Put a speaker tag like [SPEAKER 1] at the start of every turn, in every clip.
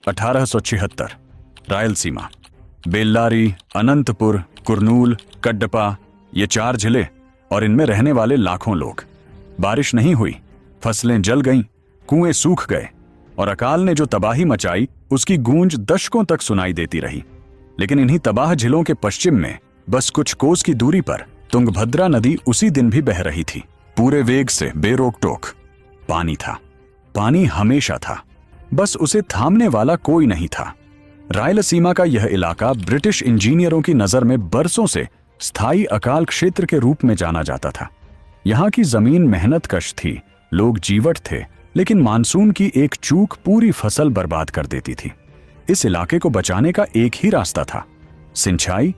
[SPEAKER 1] 1876 रायलसीमा, बेल्लारी, अनंतपुर, कुरनूल, कड्डपा, ये 4 जिले और इनमें रहने वाले लाखों लोग। बारिश नहीं हुई, फसलें जल गईं, कुएं सूख गए और अकाल ने जो तबाही मचाई उसकी गूंज दशकों तक सुनाई देती रही। लेकिन इन्हीं तबाह जिलों के पश्चिम में बस कुछ कोस की दूरी पर तुंगभद्रा नदी उसी दिन भी बह रही थी, पूरे वेग से, बेरोक टोक। पानी था, पानी हमेशा था, बस उसे थामने वाला कोई नहीं था। रायलसीमा का यह इलाका ब्रिटिश इंजीनियरों की नजर में बरसों से स्थायी अकाल क्षेत्र के रूप में जाना जाता था। यहाँ की जमीन मेहनतकश थी, लोग जीवट थे, लेकिन मानसून की एक चूक पूरी फसल बर्बाद कर देती थी। इस इलाके को बचाने का एक ही रास्ता था, सिंचाई,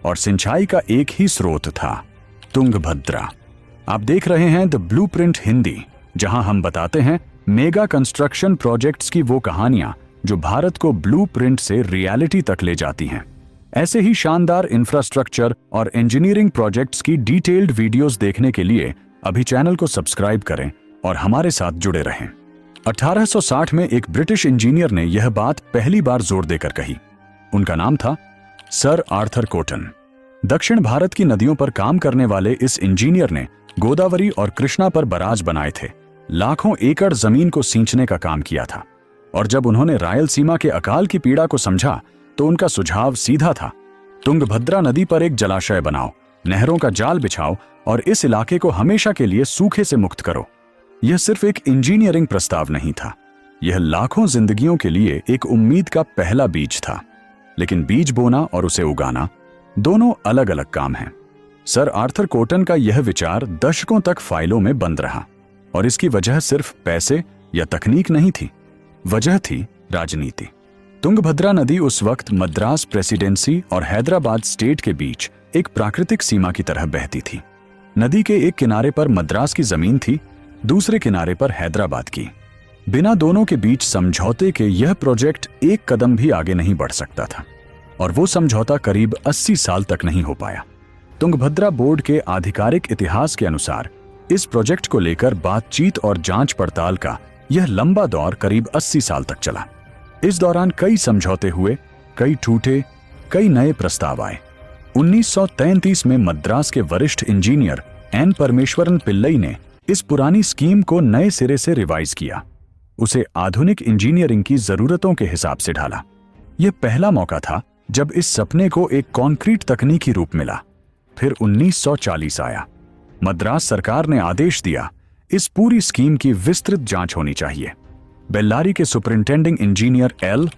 [SPEAKER 1] और सिंचाई का एक ही स्रोत था, तुंगभद्रा। आप देख रहे हैं द ब्लूप्रिंट हिंदी, जहां हम बताते हैं मेगा कंस्ट्रक्शन प्रोजेक्ट्स की वो कहानियां जो भारत को ब्लूप्रिंट से रियलिटी तक ले जाती हैं। ऐसे ही शानदार इंफ्रास्ट्रक्चर और इंजीनियरिंग प्रोजेक्ट्स की डिटेल्ड वीडियोस देखने के लिए अभी चैनल को सब्सक्राइब करें और हमारे साथ जुड़े रहें। 1860 में एक ब्रिटिश इंजीनियर ने यह बात पहली बार जोर देकर कही। उनका नाम था सर आर्थर कॉटन। दक्षिण भारत की नदियों पर काम करने वाले इस इंजीनियर ने गोदावरी और कृष्णा पर बराज बनाए थे, लाखों एकड़ जमीन को सींचने का काम किया था। और जब उन्होंने रायलसीमा के अकाल की पीड़ा को समझा तो उनका सुझाव सीधा था, तुंगभद्रा नदी पर एक जलाशय बनाओ, नहरों का जाल बिछाओ और इस इलाके को हमेशा के लिए सूखे से मुक्त करो। यह सिर्फ एक इंजीनियरिंग प्रस्ताव नहीं था, यह लाखों जिंदगियों के लिए एक उम्मीद का पहला बीज था। लेकिन बीज बोना और उसे उगाना दोनों अलग अलग काम हैं। सर आर्थर कॉटन का यह विचार दशकों तक फाइलों में बंद रहा और इसकी वजह सिर्फ पैसे या तकनीक नहीं थी, वजह थी राजनीति। तुंगभद्रा नदी उस वक्त मद्रास प्रेसिडेंसी और हैदराबाद स्टेट के बीच एक प्राकृतिक सीमा की तरह बहती थी। नदी के एक किनारे पर मद्रास की जमीन थी, दूसरे किनारे पर हैदराबाद की। बिना दोनों के बीच समझौते के यह प्रोजेक्ट एक कदम भी आगे नहीं बढ़ सकता था और वो समझौता करीब 80 साल तक नहीं हो पाया। तुंगभद्रा बोर्ड के आधिकारिक इतिहास के अनुसार इस प्रोजेक्ट को लेकर बातचीत और जांच पड़ताल का यह लंबा दौर करीब 80 साल तक चला। इस दौरान कई समझौते हुए, कई टूटे, कई नए प्रस्ताव आए। 1933 में मद्रास के वरिष्ठ इंजीनियर एन परमेश्वरन पिल्लई ने इस पुरानी स्कीम को नए सिरे से रिवाइज किया, उसे आधुनिक इंजीनियरिंग की जरूरतों के हिसाब से ढाला। यह पहला मौका था जब इस सपने को एक कॉन्क्रीट तकनीकी रूप मिला। फिर 1940 आया। मद्रास सरकार ने आदेश दिया, इस पूरी स्कीम की विस्तृत जांच होनी चाहिए। बेल्लारी के superintending engineer L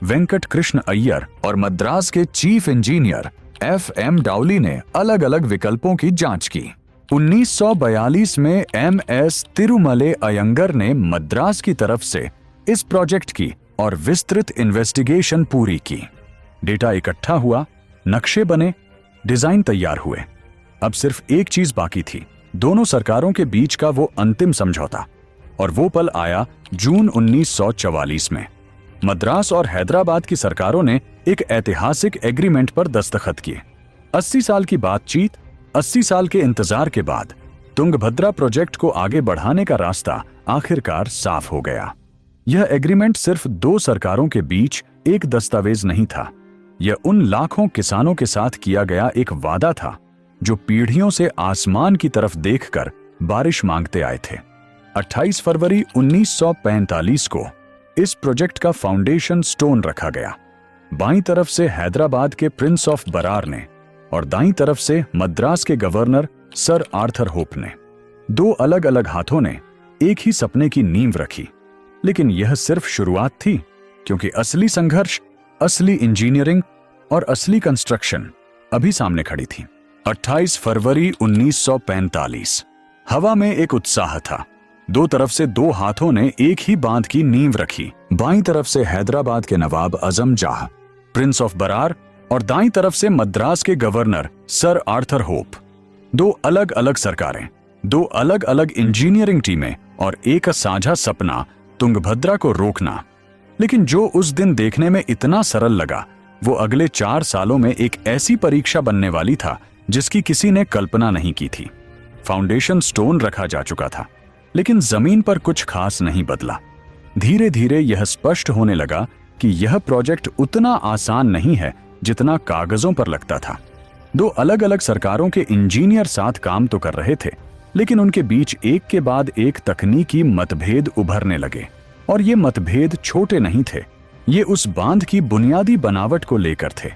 [SPEAKER 1] Venkat Krishna Iyer और मद्रास के चीफ इंजीनियर एफ.एम. डाउली ने अलग अलग विकल्पों की जांच की। 1942 में एम.एस. तिरुमले अयंगर ने मद्रास की तरफ से इस प्रोजेक्ट की और विस्तृत इन्वेस्टिगेशन पूरी की। डेटा इकट्ठा हुआ, नक्शे बने, डिजाइन तैयार हुए। अब सिर्फ एक चीज बाकी थी, दोनों सरकारों के बीच का वो अंतिम समझौता। और वो पल आया जून 1944 में। मद्रास और हैदराबाद की सरकारों ने एक ऐतिहासिक एग्रीमेंट पर दस्तखत किए। 80 साल की बातचीत, 80 साल के इंतजार के बाद तुंगभद्रा प्रोजेक्ट को आगे बढ़ाने का रास्ता आखिरकार साफ हो गया। यह एग्रीमेंट सिर्फ 2 सरकारों के बीच एक दस्तावेज नहीं था, यह उन लाखों किसानों के साथ किया गया एक वादा था जो पीढ़ियों से आसमान की तरफ देखकर बारिश मांगते आए थे। 28 फरवरी 1945 को इस प्रोजेक्ट का फाउंडेशन स्टोन रखा गया। बाईं तरफ से हैदराबाद के प्रिंस ऑफ बरार ने और दाईं तरफ से मद्रास के गवर्नर सर आर्थर होप ने। 2 अलग अलग हाथों ने एक ही सपने की नींव रखी। लेकिन यह सिर्फ शुरुआत थी, क्योंकि असली संघर्ष, असली इंजीनियरिंग और असली कंस्ट्रक्शन अभी सामने खड़ी थी। 28 फरवरी 1945। हवा में एक उत्साह था। 2 तरफ से 2 हाथों ने एक ही बांध की नींव रखी। बाईं तरफ से हैदराबाद के नवाब आजम जाह, प्रिंस ऑफ बरार, और दाईं तरफ से मद्रास के गवर्नर सर आर्थर होप। 2 अलग अलग सरकारें, 2 अलग अलग इंजीनियरिंग टीमें और एक साझा सपना, तुंगभद्रा को रोकना। लेकिन जो उस दिन देखने में इतना सरल लगा, वो अगले 4 सालों में एक ऐसी परीक्षा बनने वाली था जिसकी किसी ने कल्पना नहीं की थी। फाउंडेशन स्टोन रखा जा चुका था, लेकिन जमीन पर कुछ खास नहीं बदला। धीरे धीरे यह स्पष्ट होने लगा कि यह प्रोजेक्ट उतना आसान नहीं है जितना कागजों पर लगता था। दो अलग अलग सरकारों के इंजीनियर साथ काम तो कर रहे थे, लेकिन उनके बीच एक के बाद एक तकनीकी मतभेद उभरने लगे। और ये मतभेद छोटे नहीं थे, ये उस बांध की बुनियादी बनावट को लेकर थे।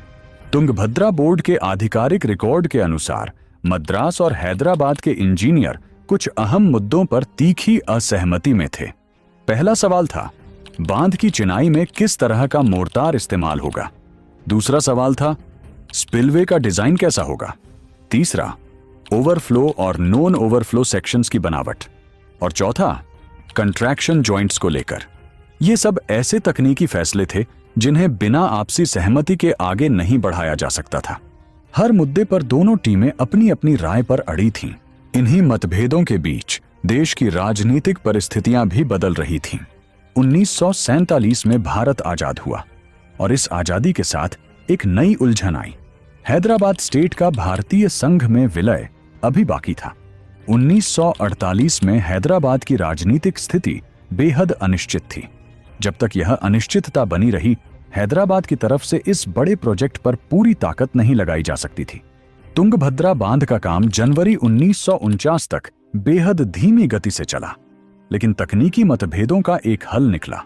[SPEAKER 1] तुंगभद्रा बोर्ड के आधिकारिक रिकॉर्ड के अनुसार मद्रास और हैदराबाद के इंजीनियर कुछ अहम मुद्दों पर तीखी असहमति में थे। पहला सवाल था, बांध की चिनाई में किस तरह का मोर्टार इस्तेमाल होगा। दूसरा सवाल था, स्पिलवे का डिजाइन कैसा होगा। तीसरा, ओवरफ्लो और नॉन ओवरफ्लो सेक्शंस की बनावट। और चौथा, कंट्रैक्शन जॉइंट्स को लेकर। ये सब ऐसे तकनीकी फैसले थे जिन्हें बिना आपसी सहमति के आगे नहीं बढ़ाया जा सकता था। हर मुद्दे पर दोनों टीमें अपनी अपनी राय पर अड़ी थीं। इन्हीं मतभेदों के बीच देश की राजनीतिक परिस्थितियां भी बदल रही थीं। 1947 में भारत आजाद हुआ और इस आजादी के साथ एक नई उलझन आई। हैदराबाद स्टेट का भारतीय संघ में विलय अभी बाकी था। 1948 में हैदराबाद की राजनीतिक स्थिति बेहद अनिश्चित थी। जब तक यह अनिश्चितता बनी रही, हैदराबाद की तरफ से इस बड़े प्रोजेक्ट पर पूरी ताकत नहीं लगाई जा सकती थी। तुंगभद्रा बांध का काम जनवरी 1949 तक बेहद धीमी गति से चला, लेकिन तकनीकी मतभेदों का एक हल निकला।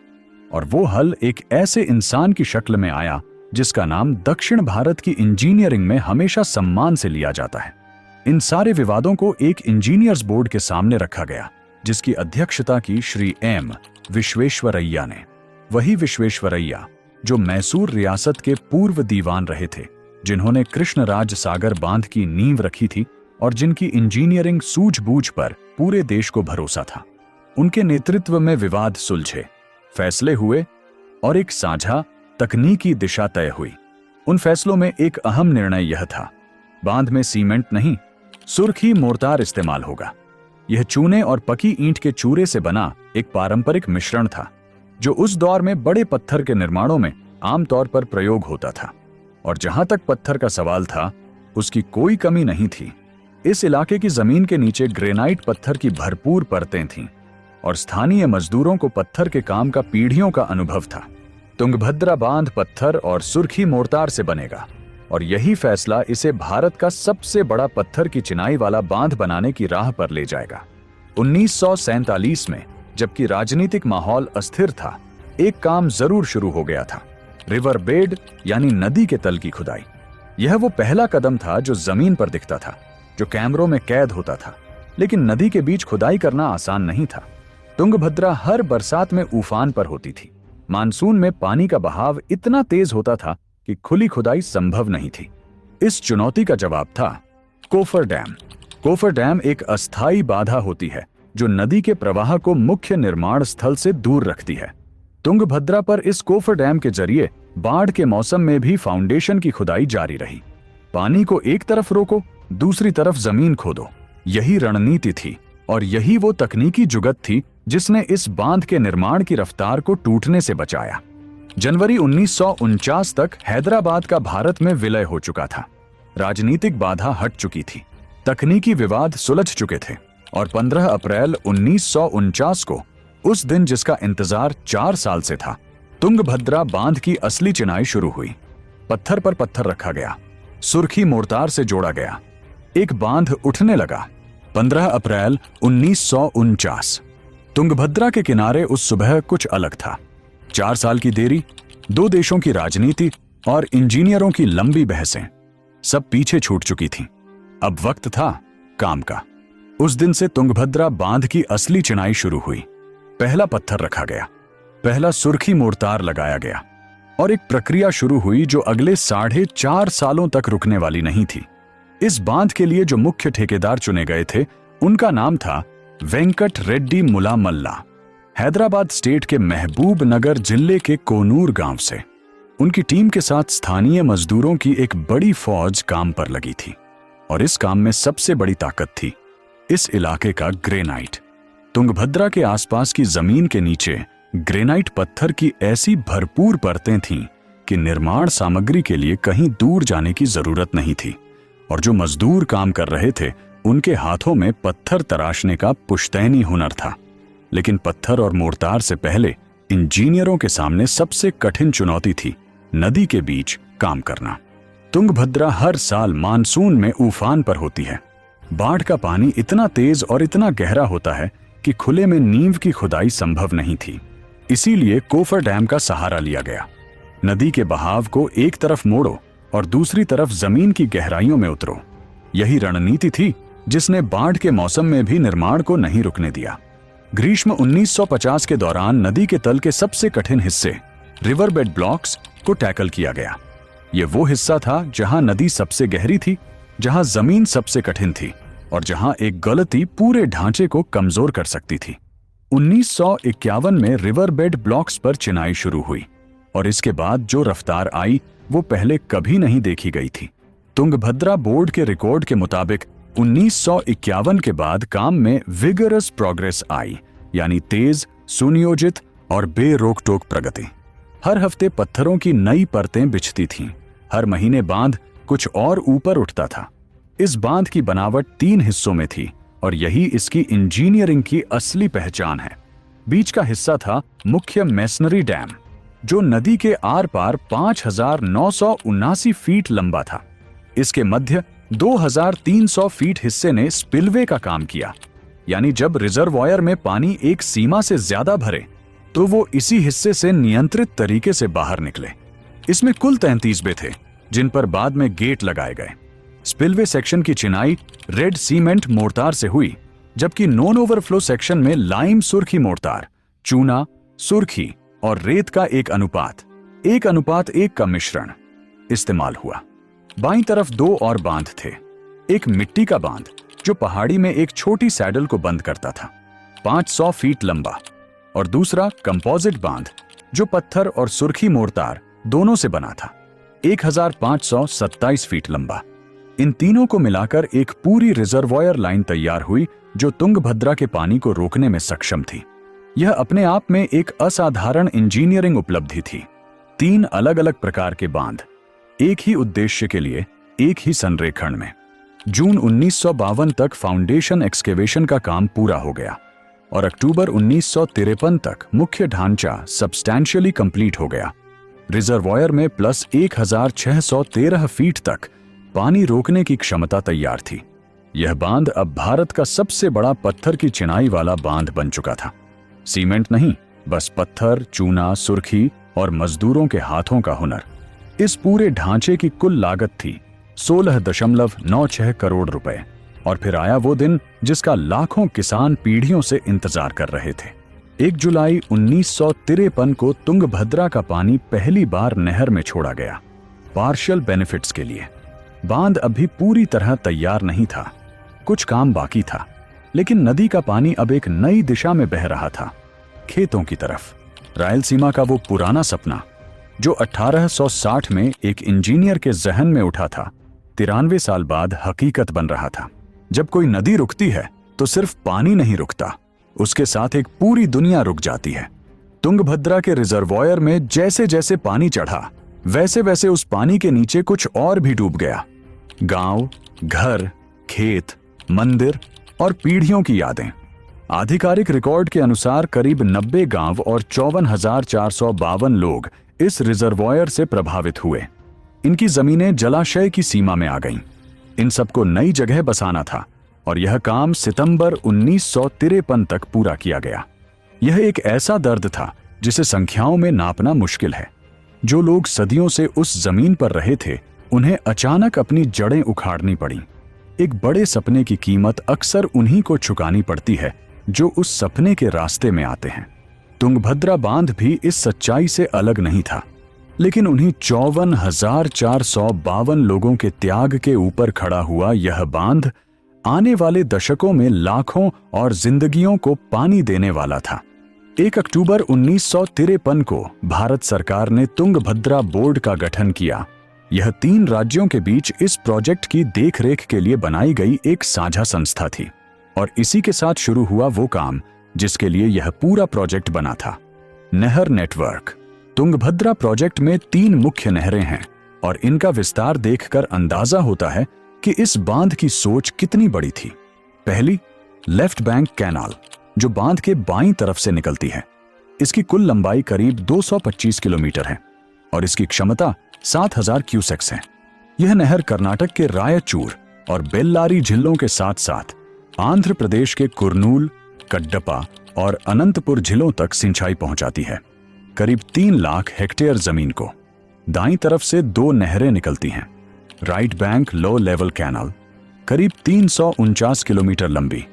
[SPEAKER 1] और वो हल एक ऐसे इंसान की शक्ल में आया जिसका नाम दक्षिण भारत की इंजीनियरिंग में हमेशा सम्मान से लिया जाता है। इन सारे विवादों को एक इंजीनियर्स बोर्ड के सामने रखा गया, जिसकी अध्यक्षता की श्री एम विश्वेश्वरैया ने। वही विश्वेश्वरैया जो मैसूर रियासत के पूर्व दीवान रहे थे, जिन्होंने कृष्णराज सागर बांध की नींव रखी थी और जिनकी इंजीनियरिंग सूझबूझ पर पूरे देश को भरोसा था। उनके नेतृत्व में विवाद सुलझे, फैसले हुए और एक साझा तकनीकी दिशा तय हुई। उन फैसलों में एक अहम निर्णय यह था, बांध में सीमेंट नहीं, सुर्खी मोर्टार इस्तेमाल होगा। यह चूने और पकी ईंट के चूरे से बना एक पारंपरिक मिश्रण था, जो उस दौर में बड़े पत्थर के निर्माणों में आमतौर पर प्रयोग होता था। और जहां तक पत्थर का सवाल था, उसकी कोई कमी नहीं थी। इस इलाके की जमीन के नीचे ग्रेनाइट पत्थर की भरपूर परतें थीं और स्थानीय मजदूरों को पत्थर के काम का पीढ़ियों का अनुभव था। तुंगभद्रा बांध पत्थर और सुर्खी मोर्टार से बनेगा और यही फैसला इसे भारत का सबसे बड़ा पत्थर की चिनाई वाला बांध बनाने की राह पर ले जाएगा। 1947 में जबकि राजनीतिक माहौल अस्थिर था, एक काम जरूर शुरू हो गया था, रिवर बेड यानी नदी के तल की खुदाई। यह वो पहला कदम था जो जमीन पर दिखता था, जो कैमरों में कैद होता था, लेकिन नदी के बीच खुदाई करना आसान नहीं था। तुंगभद्रा हर बरसात में उफान पर होती थी। मानसून में पानी का बहाव इतना तेज होता था कि खुली खुदाई संभव नहीं थी। इस चुनौती का जवाब था कोफर डैम। कोफर डैम एक अस्थायी बाधा होती है जो नदी के प्रवाह को मुख्य निर्माण स्थल से दूर रखती है। तुंगभद्रा पर इस कोफर डैम के जरिए बाढ़ के मौसम में भी फाउंडेशन की खुदाई जारी रही। पानी को एक तरफ रोको, दूसरी तरफ जमीन खोदो, यही रणनीति थी और यही वो तकनीकी जुगत थी जिसने इस बांध के निर्माण की रफ्तार को टूटने से बचाया। जनवरी 1949 तक हैदराबाद का भारत में विलय हो चुका था। राजनीतिक बाधा हट चुकी थी, तकनीकी विवाद सुलझ चुके थे और 15 अप्रैल 1949 को, उस दिन जिसका इंतजार 4 साल से था, तुंगभद्रा बांध की असली चिनाई शुरू हुई। पत्थर पर पत्थर रखा गया, सुर्खी मोर्टार से जोड़ा गया, एक बांध उठने लगा। 15 अप्रैल 1949। तुंगभद्रा के किनारे उस सुबह कुछ अलग था। 4 साल की देरी, 2 देशों की राजनीति और इंजीनियरों की लंबी बहसें, सब पीछे छूट चुकी थीं। अब वक्त था काम का। उस दिन से तुंगभद्रा बांध की असली चिनाई शुरू हुई। पहला पत्थर रखा गया, पहला सुर्खी मोर्टार लगाया गया और एक प्रक्रिया शुरू हुई जो अगले 4.5 सालों तक रुकने वाली नहीं थी। इस बांध के लिए जो मुख्य ठेकेदार चुने गए थे, उनका नाम था वेंकट रेड्डी मुलामल्ला। हैदराबाद स्टेट के महबूब नगर जिले के कोनूर गांव से उनकी टीम के साथ स्थानीय मजदूरों की एक बड़ी फौज काम पर लगी थी और इस काम में सबसे बड़ी ताकत थी इस इलाके का ग्रेनाइट। तुंगभद्रा के आसपास की जमीन के नीचे ग्रेनाइट पत्थर की ऐसी भरपूर परतें थीं कि निर्माण सामग्री के लिए कहीं दूर जाने की जरूरत नहीं थी और जो मजदूर काम कर रहे थे उनके हाथों में पत्थर तराशने का पुश्तैनी हुनर था। लेकिन पत्थर और मोर्टार से पहले इंजीनियरों के सामने सबसे कठिन चुनौती थी नदी के बीच काम करना। तुंगभद्रा हर साल मानसून में उफान पर होती है। बाढ़ का पानी इतना तेज और इतना गहरा होता है कि खुले में नींव की खुदाई संभव नहीं थी। इसीलिए कोफर डैम का सहारा लिया गया। नदी के बहाव को एक तरफ मोड़ो और दूसरी तरफ जमीन की गहराइयों में उतरो। यही रणनीति थी जिसने बाढ़ के मौसम में भी निर्माण को नहीं रुकने दिया। ग्रीष्म 1950 के दौरान नदी के तल के सबसे कठिन हिस्से रिवर बेड ब्लॉक्स को टैकल किया गया। ये वो हिस्सा था जहां नदी सबसे गहरी थी, जहां जमीन सबसे कठिन थी और जहां एक गलती पूरे ढांचे को कमजोर कर सकती थी। 1951 में रिवर बेड ब्लॉक्स पर चिनाई शुरू हुई और इसके बाद जो रफ्तार आई वो पहले कभी नहीं देखी गई थी। तुंगभद्रा बोर्ड के रिकॉर्ड के मुताबिक 1951 के बाद काम में विगरस प्रोग्रेस आई, यानी तेज, सुनियोजित और बेरोक टोक प्रगति। हर हफ्ते पत्थरों की नई परतें बिछती थीं। हर महीने बांध कुछ और ऊपर उठता था। इस बांध की बनावट 3 हिस्सों में थी और यही इसकी इंजीनियरिंग की असली पहचान है। बीच का हिस्सा था मुख्य मेसनरी डैम, जो नदी के आर पार 5,979 फीट लंबा था। इसके मध्य 2,300 फीट हिस्से ने स्पिलवे का काम किया, यानी जब रिजर्वॉयर में पानी एक सीमा से ज्यादा भरे तो वो इसी हिस्से से नियंत्रित तरीके से बाहर निकले। इसमें कुल 33 बे थे, जिन पर बाद में गेट लगाए गए। स्पिलवे सेक्शन की चिनाई रेड सीमेंट मोर्टार से हुई, जबकि नॉन ओवरफ्लो सेक्शन में लाइम सुर्खी मोर्टार, चूना, सुर्खी और रेत का 1:1 का मिश्रण इस्तेमाल हुआ। बाईं तरफ 2 और बांध थे। एक मिट्टी का बांध जो पहाड़ी में एक छोटी सैडल को बंद करता था, 500 फीट लंबा, और दूसरा कंपोजिट बांध जो पत्थर और सुर्खी मोर्टार दोनों से बना था, 1527 फीट लंबा। इन तीनों को मिलाकर एक पूरी रिजर्वॉयर लाइन तैयार हुई जो तुंगभद्रा के पानी को रोकने में सक्षम थी। यह अपने आप में एक असाधारण इंजीनियरिंग उपलब्धि थी। 3 अलग अलग प्रकार के बांध, एक ही उद्देश्य के लिए, एक ही संरेखण में। जून 1952 तक फाउंडेशन एक्सकेवेशन का काम पूरा हो गया और अक्टूबर 1953 तक मुख्य ढांचा सब्सटैंशियली कंप्लीट हो गया। रिजर्वॉयर में प्लस 1,613 फीट तक पानी रोकने की क्षमता तैयार थी। यह बांध अब भारत का सबसे बड़ा पत्थर की चिनाई वाला बांध बन चुका था। सीमेंट नहीं, बस पत्थर, चूना, सुर्खी और मजदूरों के हाथों का हुनर। इस पूरे ढांचे की कुल लागत थी 16.96 करोड़ रुपए। और फिर आया वो दिन जिसका लाखों किसान पीढ़ियों से इंतजार कर रहे थे। 1 जुलाई 1953 को तुंगभद्रा का पानी पहली बार नहर में छोड़ा गया, पार्शियल बेनिफिट्स के लिए। बांध अभी पूरी तरह तैयार नहीं था, कुछ काम बाकी था, लेकिन नदी का पानी अब एक नई दिशा में बह रहा था, खेतों की तरफ। रायलसीमा का वो पुराना सपना जो 1860 में एक इंजीनियर के जहन में उठा था, 93 साल बाद हकीकत बन रहा था। जब कोई नदी रुकती है तो सिर्फ पानी नहीं रुकता, उसके साथ एक पूरी दुनिया रुक जाती है। तुंगभद्रा के रिजर्वॉयर में जैसे जैसे पानी चढ़ा, वैसे वैसे उस पानी के नीचे कुछ और भी डूब गया। गांव, घर, खेत, मंदिर और पीढ़ियों की यादें। आधिकारिक रिकॉर्ड के अनुसार करीब 90 गांव और 54,452 लोग इस रिजर्वॉयर से प्रभावित हुए। इनकी जमीनें जलाशय की सीमा में आ गईं। इन सबको नई जगह बसाना था और यह काम सितंबर 1953 तक पूरा किया गया। यह एक ऐसा दर्द था जिसे संख्याओं में नापना मुश्किल है। जो लोग सदियों से उस जमीन पर रहे थे, उन्हें अचानक अपनी जड़ें उखाड़नी पड़ी। एक बड़े सपने की कीमत अक्सर उन्हीं को चुकानी पड़ती है जो उस सपने के रास्ते में आते हैं। तुंगभद्रा बांध भी इस सच्चाई से अलग नहीं था, लेकिन उन्हीं 54,452 लोगों के त्याग के ऊपर खड़ा हुआ यह बांध आने वाले दशकों में लाखों और जिंदगियों को पानी देने वाला था। 1 अक्टूबर 1953 को भारत सरकार ने तुंगभद्रा बोर्ड का गठन किया। यह 3 राज्यों के बीच इस प्रोजेक्ट की देखरेख के लिए बनाई गई एक साझा संस्था थी और इसी के साथ शुरू हुआ वो काम जिसके लिए यह पूरा प्रोजेक्ट बना था, नहर नेटवर्क। तुंगभद्रा प्रोजेक्ट में 3 मुख्य नहरें हैं और इनका विस्तार देखकर अंदाजा होता है कि इस बांध की सोच कितनी बड़ी थी। पहली, लेफ्ट बैंक कैनाल, जो बांध के बाईं तरफ से निकलती है। इसकी कुल लंबाई करीब 225 किलोमीटर है और इसकी क्षमता 7000 क्यूसेक्स है। यह नहर कर्नाटक के रायचूर और बेल्लारी जिलों के साथ साथ आंध्र प्रदेश के कुर्नूल, कड्डपा और अनंतपुर जिलों तक सिंचाई पहुंचाती है। करीब 3 लाख हेक्टेयर जमीन को। दाईं तरफ से 2 नहरें निकलती हैं। Right bank low level canal करीब 349 किलोमीटर लंबी,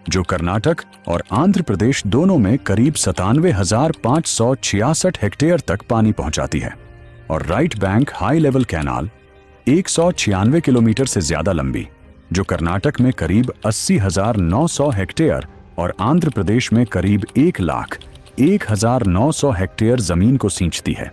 [SPEAKER 1] जो कर्नाटक और आंध्र प्रदेश दोनों में करीब 97,566 हेक्टेयर तक पानी पहुंचाती है, और right bank high level canal 196 kilometre से ज्यादा लंबी, जो कर्नाटक में करीब 80,900 हेक्टेयर और आंध्र प्रदेश में करीब 1,01,900 हेक्टेयर जमीन को सींचती है।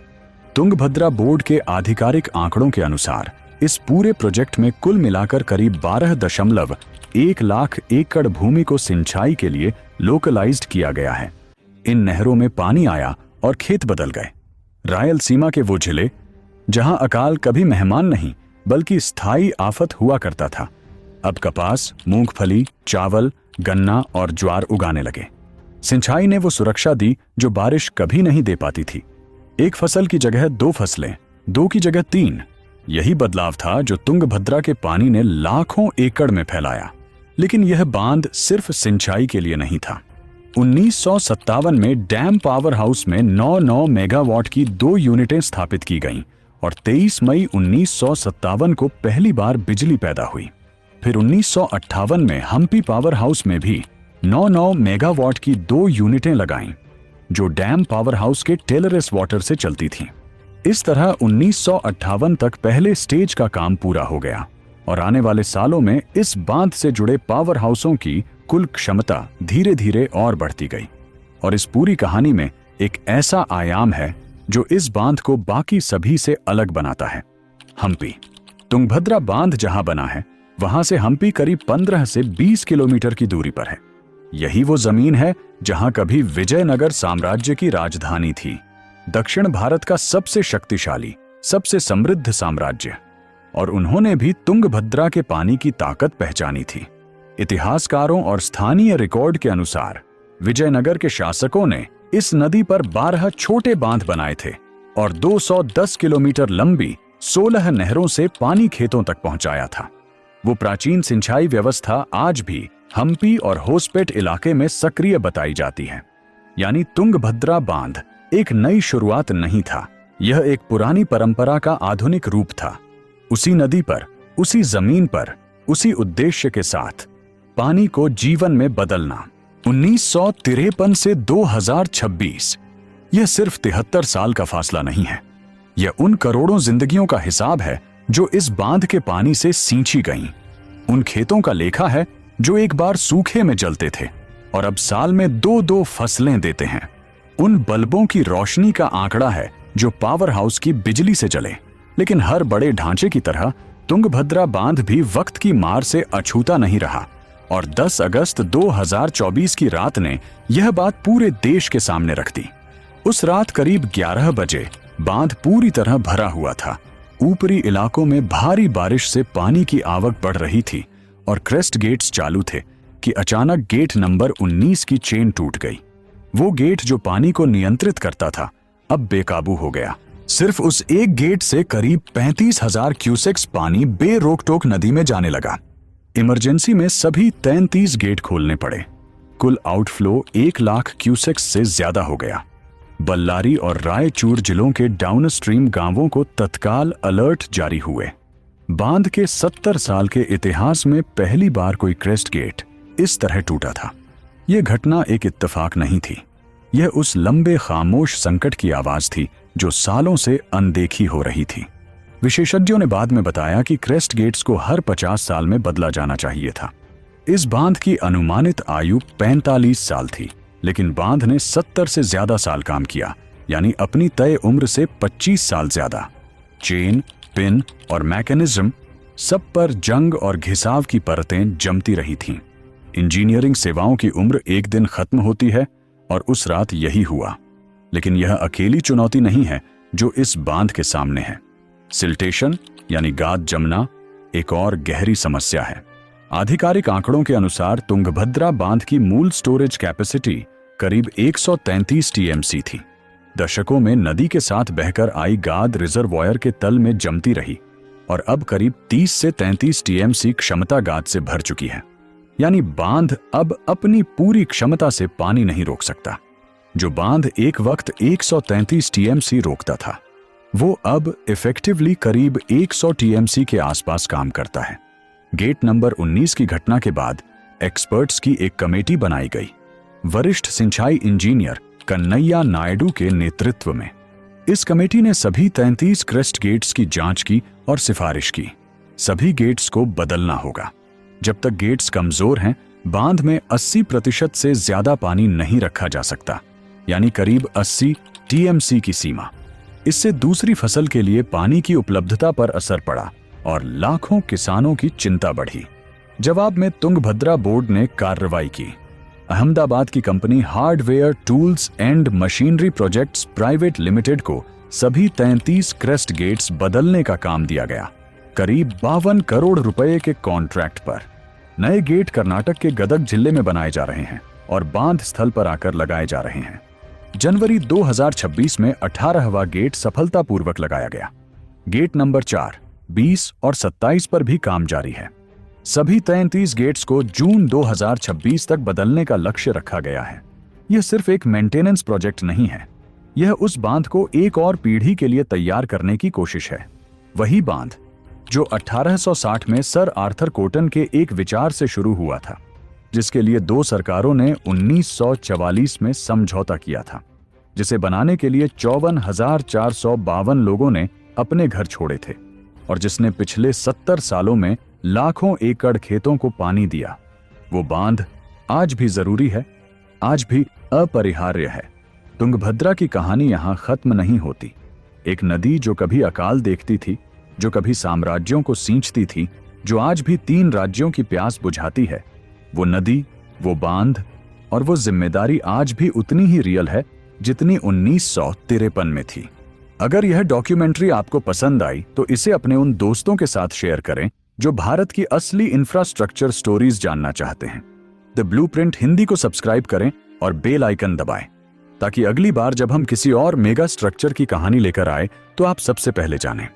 [SPEAKER 1] तुंगभद्रा बोर्ड के आधिकारिक आंकड़ों के अनुसार इस पूरे प्रोजेक्ट में कुल मिलाकर करीब 12.1 लाख एकड़ भूमि को सिंचाई के लिए लोकलाइज्ड किया गया है। इन नहरों में पानी आया और खेत बदल गए। रायलसीमा के वो जिले जहां अकाल कभी मेहमान नहीं बल्कि स्थायी आफत हुआ करता था, अब कपास, मूंगफली, चावल, गन्ना और ज्वार उगाने लगे। सिंचाई ने वो सुरक्षा दी जो बारिश कभी नहीं दे पाती थी। एक फसल की जगह 2 फसलें, 2 की जगह 3। यही बदलाव था जो तुंगभद्रा के पानी ने लाखों एकड़ में फैलाया। लेकिन यह बांध सिर्फ सिंचाई के लिए नहीं था। 1957 में डैम पावर हाउस में 9 मेगावाट की 2 यूनिटें स्थापित की गईं और 23 मई 1957 को पहली बार बिजली पैदा हुई। फिर 1958 में हम्पी पावर हाउस में भी 9 मेगावाट की 2 यूनिटें लगाईं, जो डैम पावर हाउस के टेलरेस वाटर से चलती थीं। इस तरह 1958 तक पहले स्टेज का काम पूरा हो गया और आने वाले सालों में इस बांध से जुड़े पावर हाउसों की कुल क्षमता धीरे धीरे और बढ़ती गई। और इस पूरी कहानी में एक ऐसा आयाम है जो इस बांध को बाकी सभी से अलग बनाता है। हम्पी। तुंगभद्रा बांध जहां बना है वहां से हम्पी करीब 15 से 20 किलोमीटर की दूरी पर है। यही वो जमीन है जहां कभी विजयनगर साम्राज्य की राजधानी थी, दक्षिण भारत का सबसे शक्तिशाली, सबसे समृद्ध साम्राज्य। और उन्होंने भी तुंगभद्रा के पानी की ताकत पहचानी थी। इतिहासकारों और स्थानीय रिकॉर्ड के अनुसार विजयनगर के शासकों ने इस नदी पर 12 छोटे बांध बनाए थे और 210 किलोमीटर लंबी 16 नहरों से पानी खेतों तक पहुंचाया था। वो प्राचीन सिंचाई व्यवस्था आज भी हम्पी और होसपेट इलाके में सक्रिय बताई जाती है। यानी तुंगभद्रा बांध एक नई शुरुआत नहीं था, यह एक पुरानी परंपरा का आधुनिक रूप था। उसी नदी पर, उसी जमीन पर, उसी उद्देश्य के साथ पानी को जीवन में बदलना। 1953 से 2026, यह सिर्फ 73 साल का फासला नहीं है। यह उन करोड़ों जिंदगियों का हिसाब है जो इस बांध के पानी से सींची गईं। उन खेतों का लेखा है जो एक बार सूखे में जलते थे और अब साल में 2-2 फसलें देते हैं। उन बल्बों की रोशनी का आंकड़ा है जो पावर हाउस की बिजली से जले। लेकिन हर बड़े ढांचे की तरह तुंगभद्रा बांध भी वक्त की मार से अछूता नहीं रहा और 10 अगस्त 2024 की रात ने यह बात पूरे देश के सामने रख दी। उस रात करीब 11 बजे बांध पूरी तरह भरा हुआ था। ऊपरी इलाकों में भारी बारिश से पानी की आवक बढ़ रही थी और क्रेस्ट गेट्स चालू थे कि अचानक गेट नंबर 19 की चेन टूट गई। वो गेट जो पानी को नियंत्रित करता था अब बेकाबू हो गया। सिर्फ उस एक गेट से करीब 35,000 क्यूसेक्स पानी बेरोक-टोक नदी में जाने लगा। इमरजेंसी में सभी 33 गेट खोलने पड़े। कुल आउटफ्लो 1 लाख क्यूसेक्स से ज्यादा हो गया। बल्लारी और रायचूर जिलों के डाउनस्ट्रीम गांवों को तत्काल अलर्ट जारी हुए। बांध के 70 साल के इतिहास में पहली बार कोई क्रेस्ट गेट इस तरह टूटा था। यह घटना एक इत्तेफाक नहीं थी, यह उस लंबे खामोश संकट की आवाज थी जो सालों से अनदेखी हो रही थी। विशेषज्ञों ने बाद में बताया कि क्रेस्ट गेट्स को हर 50 साल में बदला जाना चाहिए था। इस बांध की अनुमानित आयु 45 साल थी, लेकिन बांध ने 70 से ज्यादा साल काम किया, यानी अपनी तय उम्र से 25 साल ज्यादा। चेन, पिन और मैकेनिज्म सब पर जंग और घिसाव की परतें जमती रही थीं। इंजीनियरिंग सेवाओं की उम्र एक दिन खत्म होती है और उस रात यही हुआ। लेकिन यह अकेली चुनौती नहीं है जो इस बांध के सामने है। सिल्टेशन यानी गाद जमना एक और गहरी समस्या है। आधिकारिक आंकड़ों के अनुसार तुंगभद्रा बांध की मूल स्टोरेज कैपेसिटी करीब 133 टीएमसी थी। दशकों में नदी के साथ बहकर आई गाद रिजर्वॉयर के तल में जमती रही और अब करीब 30 से 33 टीएमसी क्षमता गाद से भर चुकी है। यानी बांध अब अपनी पूरी क्षमता से पानी नहीं रोक सकता। जो बांध एक वक्त 133 टीएमसी रोकता था, वो अब इफेक्टिवली करीब 100 टीएमसी के आसपास काम करता है। गेट नंबर 19 की घटना के बाद एक्सपर्ट्स की एक कमेटी बनाई गई, वरिष्ठ सिंचाई इंजीनियर कन्हैया नायडू के नेतृत्व में। इस कमेटी ने सभी 33 क्रेस्ट गेट्स की जांच की और सिफारिश की। सभी गेट्स को बदलना होगा। जब तक गेट्स कमजोर हैं, बांध में 80% से ज्यादा पानी नहीं रखा जा सकता, यानी करीब 80 टीएमसी की सीमा। इससे दूसरी फसल के लिए पानी की उपलब्धता पर असर पड़ा और लाखों किसानों की चिंता बढ़ी। जवाब में तुंगभद्रा बोर्ड ने कार्रवाई की। अहमदाबाद की company hardware tools and machinery projects private limited को सभी 33 क्रेस्ट गेट्स बदलने का काम दिया गया, करीब 52 करोड़ रुपए के कॉन्ट्रैक्ट पर। नए गेट कर्नाटक के गदग जिले में बनाए जा रहे हैं और बांध स्थल पर आकर लगाए जा रहे हैं। जनवरी 2026 में 18वां गेट सफलतापूर्वक लगाया गया। गेट नंबर 4, 20 और 27 पर भी काम जारी है। सभी 33 गेट्स को जून 2026 तक बदलने का लक्ष्य रखा गया है। यह सिर्फ एक मेंटेनेंस प्रोजेक्ट नहीं है, यह उस बांध को एक और पीढ़ी के लिए तैयार करने की कोशिश है। वही बांध जो 1860 में सर आर्थर कॉटन के एक विचार से शुरू हुआ था, जिसके लिए 2 सरकारों ने 1944 में समझौता किया था, जिसे बनाने के लिए 54,452 लोगों ने अपने घर छोड़े थे और जिसने पिछले 70 सालों में लाखों एकड़ खेतों को पानी दिया। वो बांध आज भी जरूरी है, आज भी अपरिहार्य है। तुंगभद्रा की कहानी यहां खत्म नहीं होती। एक नदी जो कभी अकाल देखती थी, जो कभी साम्राज्यों को सींचती थी, जो आज भी 3 राज्यों की प्यास बुझाती है, वो नदी, वो बांध और वो जिम्मेदारी आज भी उतनी ही रियल है जितनी 1953 में थी। अगर यह डॉक्यूमेंट्री आपको पसंद आई तो इसे अपने उन दोस्तों के साथ शेयर करें जो भारत की असली इंफ्रास्ट्रक्चर स्टोरीज जानना चाहते हैं। द ब्लूप्रिंट हिंदी को सब्सक्राइब करें और बेल आइकन दबाएं, ताकि अगली बार जब हम किसी और मेगा स्ट्रक्चर की कहानी लेकर आए तो आप सबसे पहले जानें।